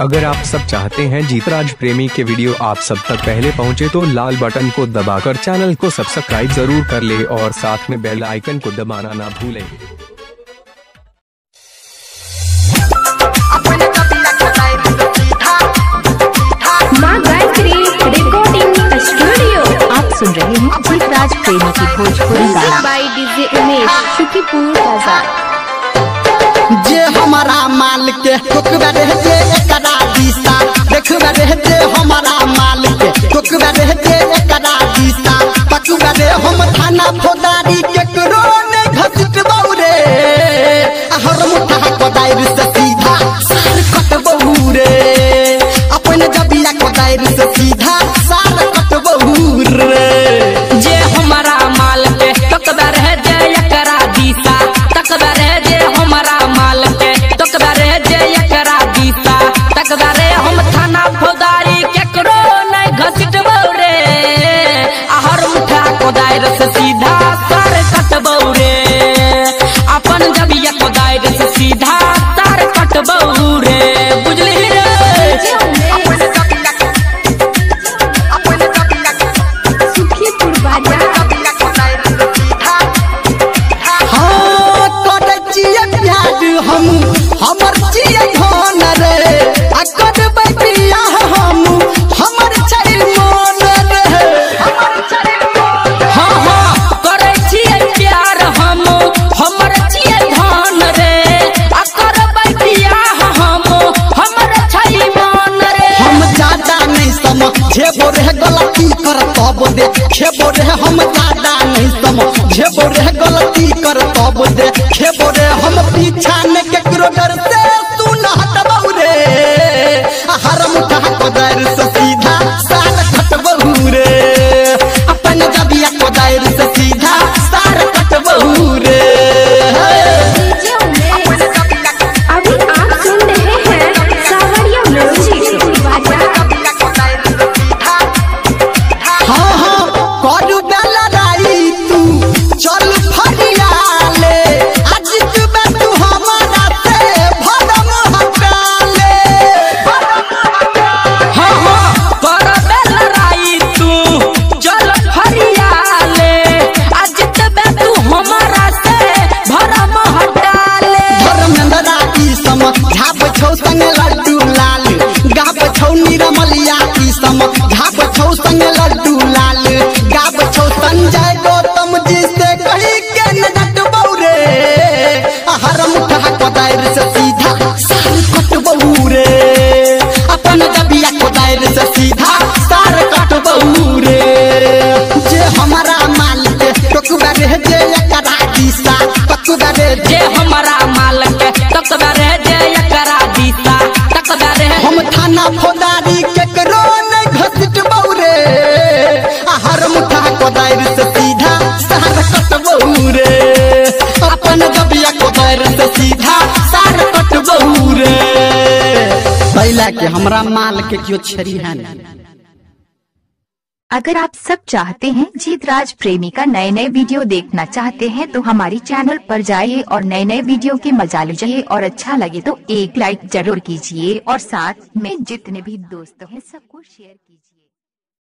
अगर आप सब चाहते हैं जीतराज प्रेमी के वीडियो आप सब तक पहले पहुंचे तो लाल बटन को दबाकर चैनल को सब्सक्राइब जरूर कर ले और साथ में बेल आइकन को दबाना ना भूलें। माँ गायत्री रिकॉर्डिंग स्टूडियो। आप सुन रहे हैं जीतराज प्रेमी की भोजपुरी गाना बाई डीजे उमेश शुकीपुर बाजार। जे हमारा माल के टुकड़ा रहते एकरा दिशा देखबा रहते हमारा माल के टुकड़ा रहते एकरा दिशा पकड़ा रे हम थाना फौदारी के करो ने घसीट बौरे हर मुठा कोदाइर से सीधा सार कट बौरे अपन जबिया कोदाइर से सीधा सार कट बौरे। जे हमारा माल के टुकड़ा रहते एकरा दिशा टुकड़ा रहते हमारा माल के टुकड़ा रहते एकरा दिशा टुकड़ा रे हम थाना फौदारी केकरो नै घसीट बौरे हर मुठा कोदाइर से सीधा सार कट बौरे अपन जबिया कोदाइर से सीधा सार कट बौरे बुझली रे। शुकीपुर बाजार। हाँ करे चिया प्यार हम हमर चिया धन रे आ करबै बियाह हम हमर छै मन रे हाँ हाँ करे छियै प्यार हम हमर छियै धन रे आ करबै बियाह हम हमर छै मन रे। हम ज्यादा नहीं समझेबो रे गलती कर तब दे खेबो रे हम ज्यादा नहीं समझेबो रे गलती कर तब दे खेबो रे हम पीछा ने केकरो डर से तू न हटबौ रे हर मुठा कोदाइर से सीधा साल कटबौ रे अपन जबिया कोदाइर से सीधा साल कटबौ रे। अभी आप सुन रहे हैं सावरिया म्यूजिक बाजार। हाँ हाँ करू बेला राई तू चल फरियाले आज तू हमारा से भरम हटाले हाँ हाँ करबे लड़ाई तू चल फरियाले आज तबे तू हमारा से भरम हटाले। धर्मेंद्रा की सम झाप छौ संग लड्डू लाल गाप छौ निरमलिया की सम झाप छौ संग लड्डू लाल गाप छौ संजय गौतम जी से कही के न डटबौ रे हर मुठा कोदाइर से सीधा सार कटबौ रे अपन जबिया कोदाइर से सीधा सार कटबौ रे। जे हमारा माल के टुकड़ा रह जे एकरा दिशा टुकड़ा रे जे हमारा माल के टुकड़ा रह जे एकरा दिशा टुकड़ा रह हम थाना फौदारी के करो नहीं घसीट बौरे हर मुठा कोदाइर से सीधा सार कटबौ रे अपन जबिया कोदाइर से सीधा सार कटबौ रे बैला के हमरा माल के क्यों छरी है ना। अगर आप सब चाहते हैं जीतराज प्रेमी का नए नए वीडियो देखना चाहते हैं तो हमारी चैनल पर जाइए और नए नए वीडियो के मजा लीजिए और अच्छा लगे तो एक लाइक जरूर कीजिए और साथ में जितने भी दोस्त हैं सबको शेयर कीजिए।